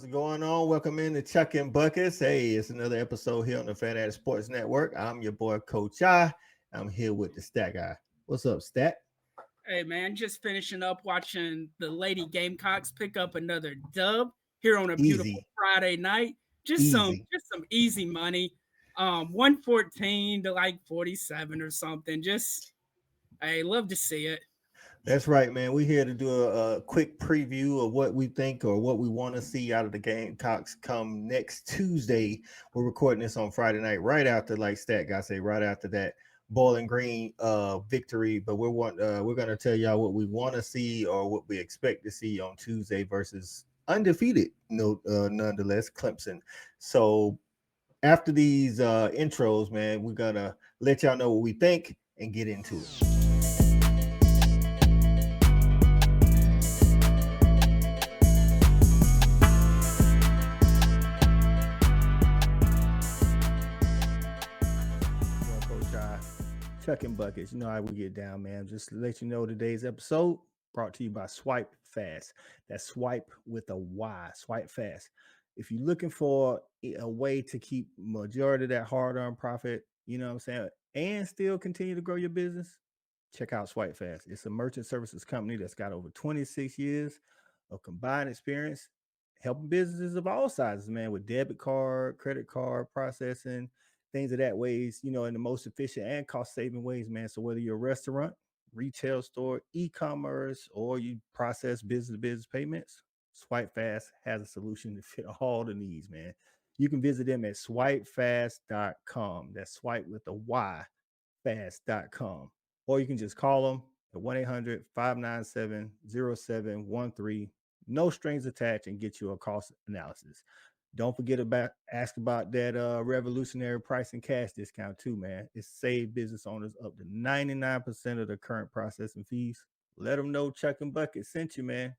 What's going on? Welcome in to Chuckin Buckets. Hey, it's another episode here on the Fanatic Sports Network. I'm your boy, Coach I. I'm here with the Stat Guy. What's up, Stat? Hey man, just finishing up watching the Lady Gamecocks pick up another dub here on a beautiful Easy, Friday night. Just some easy. just some easy money. 114 to like 47 or something. Just I love to see it. That's right, man. We're here to do a quick preview of what we think or what we want to see out of the Gamecocks come next Tuesday. We're recording this on Friday night, right after, like Stat Guy say, right after that Bowling Green victory. But we're gonna tell y'all what we want to see or what we expect to see on Tuesday versus undefeated, nonetheless, Clemson. So after these intros, man, we're gonna let y'all know what we think and get into it. Well, Coach Chucking Buckets. You know how we get down, man. Just to let you know, today's episode brought to you by Swipe Fast. That's swipe with a Y. Swipe Fast. If you're looking for a way to keep majority of that hard-earned profit, you know what I'm saying, and still continue to grow your business, check out Swipe Fast. It's a merchant services company that's got over 26 years of combined experience helping businesses of all sizes, man, with debit card, credit card processing, things of that ways, in the most efficient and cost saving ways, man. So whether you're a restaurant, retail store, e-commerce, or you process business to business payments, Swipe Fast has a solution to fit all the needs, man. You can visit them at swipefast.com. That's swipe with a Y, fast.com. Or you can just call them at 1-800-597-0713. No strings attached and get you a cost analysis. Don't forget about ask about that revolutionary pricing cash discount too, man. It's saved business owners up to 99% of the current processing fees. Let them know Chuck and Bucket sent you, man.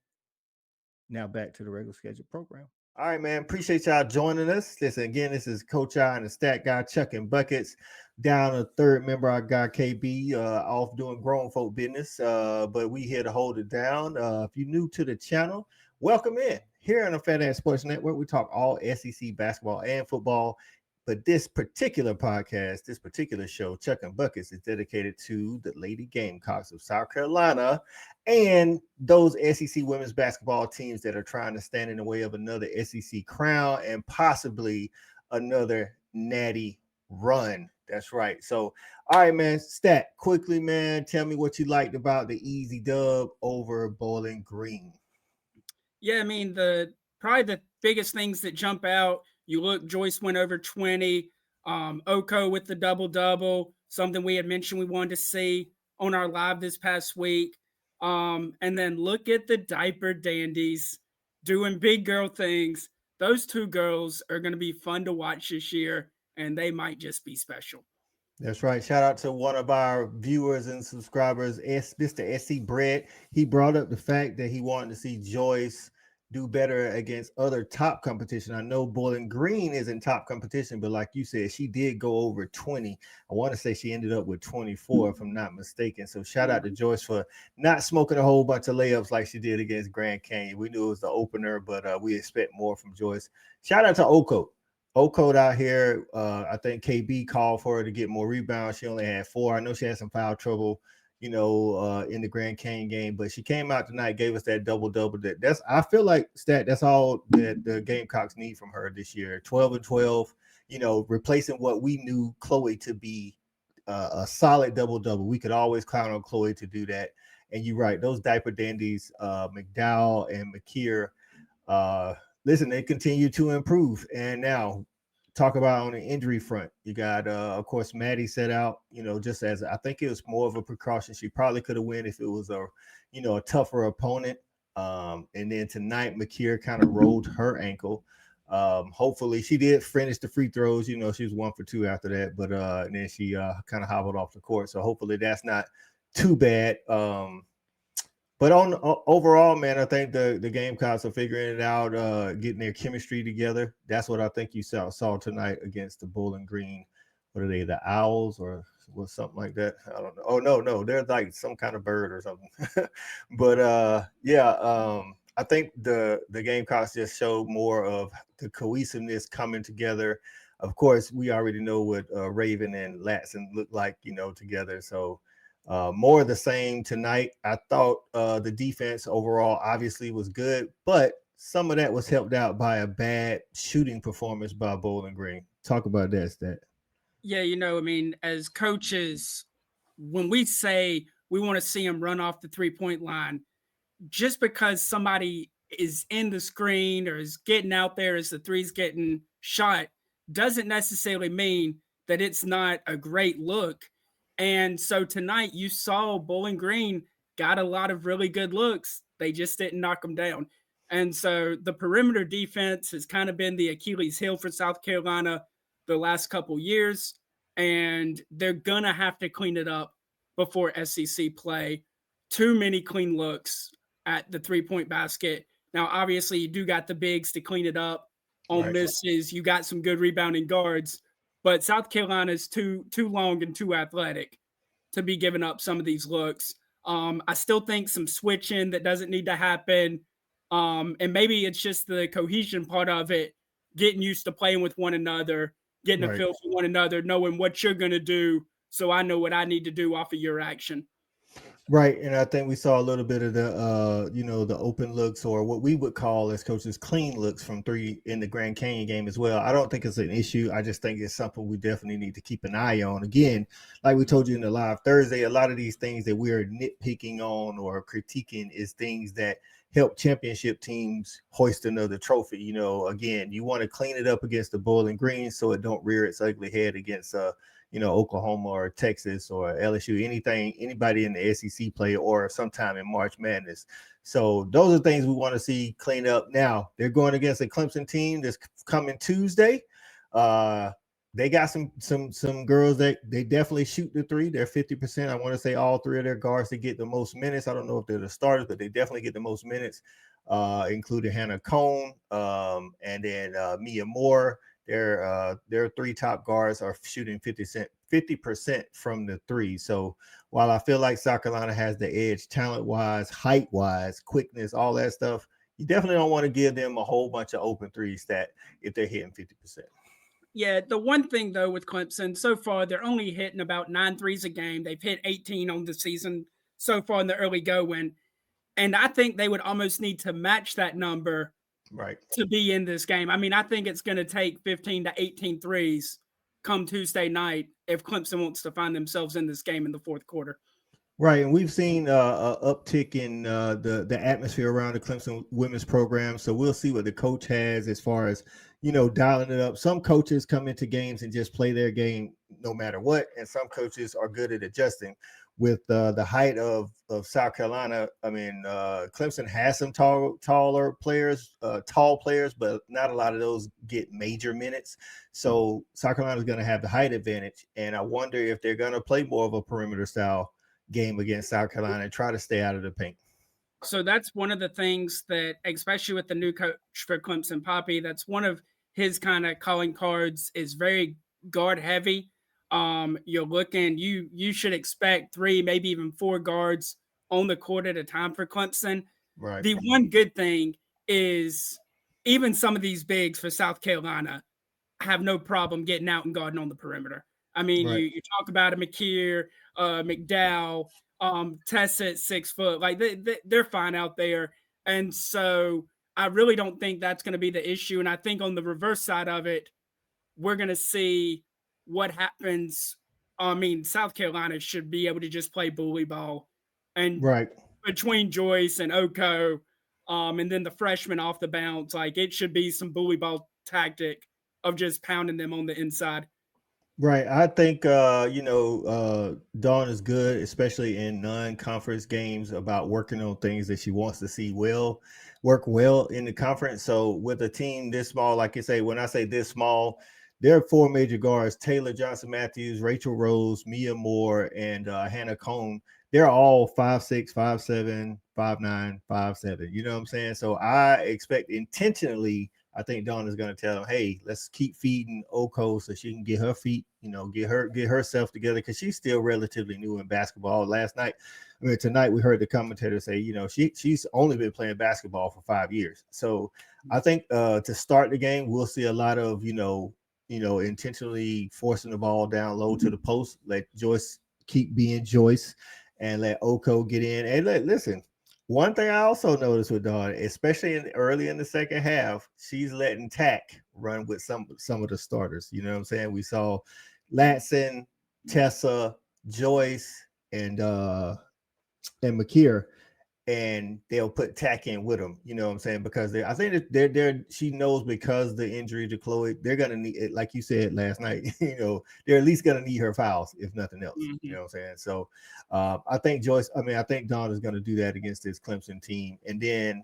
Now back to the regular scheduled program. All right, man. Appreciate y'all joining us. Listen, again, this is Coach I and the Stat Guy, Chuck and Buckets. Down a third member, our guy KB, off doing grown folk business. But we here to hold it down. If you're new to the channel, welcome in. Here on the Fat Ass Sports Network, we talk all SEC basketball and football. But this particular podcast, this particular show, Chuck and Buckets, is dedicated to the Lady Gamecocks of South Carolina and those SEC women's basketball teams that are trying to stand in the way of another SEC crown and possibly another natty run. That's right. So, all right, man. Stat, quickly, man. Tell me what you liked about the easy dub over Bowling Green. Yeah, I mean the probably the biggest things that jump out. You look, Joyce went over 20. Oko with the double double, something we had mentioned we wanted to see on our live this past week. And then look at the diaper dandies doing big girl things. Those two girls are going to be fun to watch this year, and they might just be special. That's right. Shout out to one of our viewers and subscribers, Mr. SC Brett. He brought up the fact that he wanted to see Joyce do better against other top competition. I know Bowling Green is in top competition, but like you said, she did go over 20. I want to say she ended up with 24, if I'm not mistaken. So shout out to Joyce for not smoking a whole bunch of layups like she did against Grand Canyon. We knew it was the opener, but we expect more from Joyce. Shout out to Oko. Code out here. I think KB called for her to get more rebounds. She only had 4. I know she had some foul trouble, in the Grand Canyon game, but she came out tonight, gave us that double double. That's I feel like that's all that the Gamecocks need from her this year. 12 and 12. Replacing what we knew Chloe to be a solid double double. We could always count on Chloe to do that. And you're right, those diaper dandies, McDowell and McKeer. Listen, they continue to improve. And now, talk about on the injury front. You got, of course, Maddie set out, just as I think it was more of a precaution. She probably could have won if it was a tougher opponent. And then tonight, McKeer kind of rolled her ankle. Hopefully, she did finish the free throws. She was 1 for 2 after that, but and then she kind of hobbled off the court. So hopefully, that's not too bad. But overall, man, I think the Gamecocks are figuring it out, getting their chemistry together. That's what I think you saw tonight against the Bowling Green. What are they, the Owls or something like that? I don't know. Oh, no, they're like some kind of bird or something. But yeah, I think the Gamecocks just showed more of the cohesiveness coming together. Of course, we already know what Raven and Latson look like, together. So more of the same tonight. I thought the defense overall obviously was good, but some of that was helped out by a bad shooting performance by Bowling Green. Talk about that, Stat. Yeah, I mean, as coaches, when we say we want to see them run off the 3-point line, just because somebody is in the screen or is getting out there as the three's getting shot doesn't necessarily mean that it's not a great look. And so tonight you saw Bowling Green got a lot of really good looks. They just didn't knock them down. And so the perimeter defense has kind of been the Achilles heel for South Carolina the last couple years. And they're going to have to clean it up before SEC play. Too many clean looks at the 3-point basket. Now, obviously, you do got the bigs to clean it up on Right. misses. You got some good rebounding guards, but South Carolina is too long and too athletic to be giving up some of these looks. I still think some switching that doesn't need to happen, and maybe it's just the cohesion part of it, getting used to playing with one another, getting a Right. feel for one another, knowing what you're going to do, so I know what I need to do off of your action. Right, and I think we saw a little bit of the open looks, or what we would call as coaches clean looks from three in the Grand Canyon game as well. I don't think it's an issue. I just think it's something we definitely need to keep an eye on. Again, like we told you in the live Thursday, a lot of these things that we're nitpicking on or critiquing is things that help championship teams hoist another trophy. Again, you want to clean it up against the Bowling Green so it don't rear its ugly head against Oklahoma or Texas or LSU, anybody in the SEC play or sometime in March Madness. So those are things we want to see clean up. Now they're going against a Clemson team this coming Tuesday. They got some girls that they definitely shoot the three. They're 50%. I want to say all three of their guards to get the most minutes. I don't know if they're the starters, but they definitely get the most minutes, including Hannah Cone, and then Mia Moore. Their three top guards are shooting 50% from the three. So while I feel like South Carolina has the edge talent-wise, height-wise, quickness, all that stuff, you definitely don't want to give them a whole bunch of open threes that if they're hitting 50%. Yeah, the one thing though with Clemson so far, they're only hitting about 9 threes a game. They've hit 18 on the season so far in the early going. And I think they would almost need to match that number Right. to be in this game. I mean, I think it's going to take 15 to 18 threes come Tuesday night if Clemson wants to find themselves in this game in the fourth quarter. Right, and we've seen an uptick in the atmosphere around the Clemson women's program. So we'll see what the coach has as far as dialing it up. Some coaches come into games and just play their game no matter what, and some coaches are good at adjusting. With the height of South Carolina, I mean, Clemson has some tall players, but not a lot of those get major minutes. So South Carolina is going to have the height advantage, and I wonder if they're going to play more of a perimeter style game against South Carolina and try to stay out of the paint. So that's one of the things that, especially with the new coach for Clemson, Poppy, that's one of his kind of calling cards is very guard heavy. You're looking, you should expect 3, maybe even 4 guards on the court at a time for Clemson. Right. The one good thing is even some of these bigs for South Carolina have no problem getting out and guarding on the perimeter. I mean, Right. you talk about a McKeer, McDowell, Tessa at 6 foot, like they're fine out there. And so I really don't think that's going to be the issue. And I think on the reverse side of it, we're going to see what happens. I mean, South Carolina should be able to just play bully ball. And Right. between Joyce and Oko, and then the freshman off the bounce, like it should be some bully ball tactic of just pounding them on the inside. Right. I think Dawn is good, especially in non-conference games, about working on things that she wants to see work well in the conference. So with a team this small, like you say, when I say this small, there are 4 major guards: Taylor Johnson Matthews, Rachel Rose, Mia Moore, and Hannah Cone. They're all 5'6", 5'7", 5'9", 5'7". You know what I'm saying? So I expect intentionally I think Dawn is going to tell them, hey, let's keep feeding Oko so she can get her feet, get herself together, because she's still relatively new in basketball. Tonight we heard the commentator say, she's only been playing basketball for 5 years. So I think to start the game, we'll see a lot of, intentionally forcing the ball down low to the post. Let Joyce keep being Joyce and let Oko get in. And listen, one thing I also noticed with Dawn, especially early in the second half, she's letting Tack run with some of the starters. You know what I'm saying? We saw Latson, Tessa, Joyce, and Makir, and they'll put Tack in with them. You know what I'm saying? Because I think that they're she knows, because the injury to Chloe, they're gonna need it, like you said last night. They're at least gonna need her fouls, if nothing else. Mm-hmm. You know what I'm saying? So I think Dawn is gonna do that against this Clemson team, and then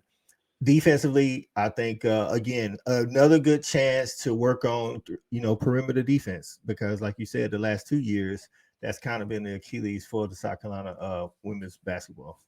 defensively, I think again another good chance to work on perimeter defense, because like you said, the last 2 years that's kind of been the Achilles for the South Carolina women's basketball.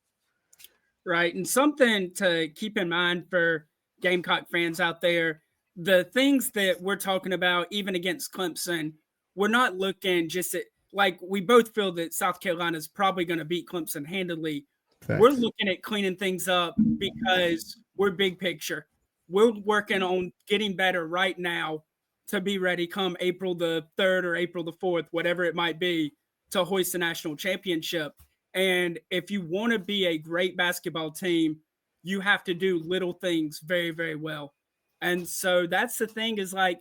Right. And something to keep in mind for Gamecock fans out there, the things that we're talking about, even against Clemson, we're not looking just at, like, we both feel that South Carolina is probably going to beat Clemson handily. Facts. We're looking at cleaning things up because we're big picture. We're working on getting better right now to be ready come April the 3rd or April the 4th, whatever it might be, to hoist the national championship. And if you want to be a great basketball team, you have to do little things very, very well. And so that's the thing, is like,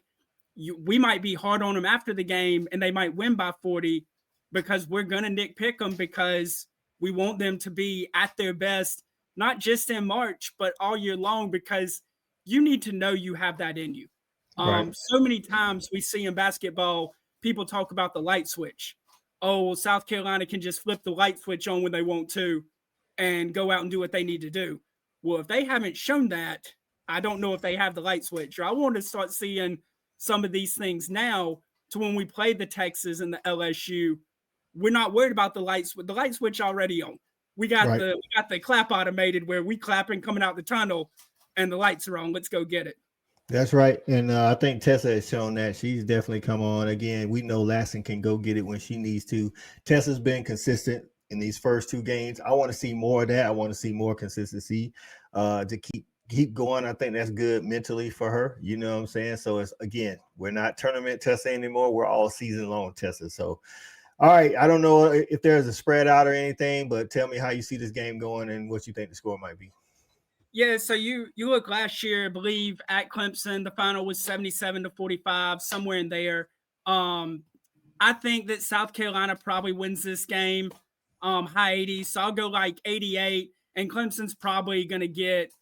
we might be hard on them after the game and they might win by 40, because we're going to nitpick them, because we want them to be at their best, not just in March, but all year long, because you need to know you have that in you. Right. So many times we see in basketball, people talk about the light switch. Oh, well, South Carolina can just flip the light switch on when they want to and go out and do what they need to do. Well, if they haven't shown that, I don't know if they have the light switch. Or I want to start seeing some of these things now, to when we play the Texas and the LSU, we're not worried about the light switch. The light switch already on. We got the clap automated, where we clapping coming out the tunnel and the lights are on. Let's go get it. That's right. And I think Tessa has shown that. She's definitely come on. Again, we know Lasson can go get it when she needs to. Tessa's been consistent in these first 2 games. I want to see more of that. I want to see more consistency to keep going. I think that's good mentally for her. You know what I'm saying? So it's, again, we're not tournament Tessa anymore. We're all season long Tessa. So, all right. I don't know if there's a spread out or anything, but tell me how you see this game going and what you think the score might be. Yeah, so you look last year, I believe, at Clemson, the final was 77-45, somewhere in there. I think that South Carolina probably wins this game, high 80s. So I'll go like 88, and Clemson's probably going to get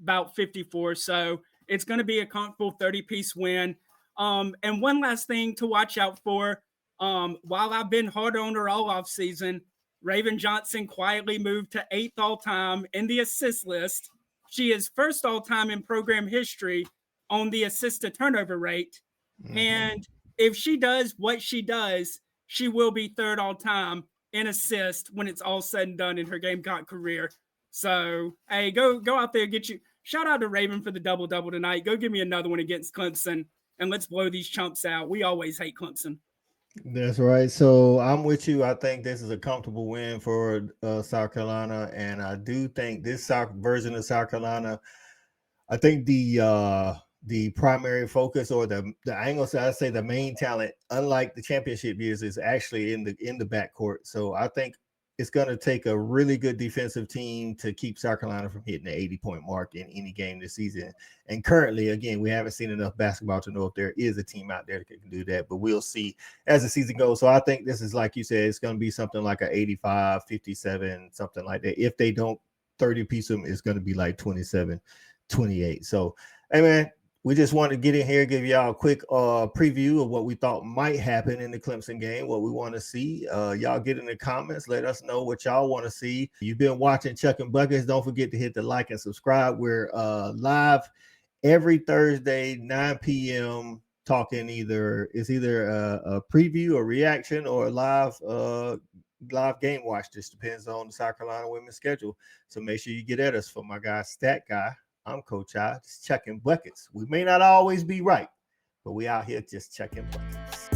about 54. So it's going to be a comfortable 30-piece win. And one last thing to watch out for, while I've been hard on her all off season, Raven Johnson quietly moved to 8th all-time in the assist list. She is first all-time in program history on the assist to turnover rate. Mm-hmm. And if she does what she does, she will be 3rd all-time in assist when it's all said and done in her Gamecock career. So, hey, go out there, get you. Shout out to Raven for the double-double tonight. Go give me another one against Clemson, and let's blow these chumps out. We always hate Clemson. That's right. So I'm with you. I think this is a comfortable win for South Carolina, and I do think this version of South Carolina, I think the primary focus, or the angle, so I say the main talent, unlike the championship years, is actually in the backcourt. So I think it's going to take a really good defensive team to keep South Carolina from hitting the 80-point mark in any game this season. And currently, again, we haven't seen enough basketball to know if there is a team out there that can do that, but we'll see as the season goes. So I think this is, like you said, it's going to be something like a 85, 57, something like that. If they don't 30-piece them, it's going to be like 27, 28. So, hey, man, we just wanted to get in here, give y'all a quick preview of what we thought might happen in the Clemson game, what we want to see. Y'all get in the comments. Let us know what y'all want to see. You've been watching Chuckin Buckets. Don't forget to hit the like and subscribe. We're live every Thursday, 9 p.m., talking either a preview, a reaction, or a live game watch. Just depends on the South Carolina women's schedule. So make sure you get at us. For my guy, Stat Guy, I'm Coach I, just checking buckets. We may not always be right, but we out here just checking buckets.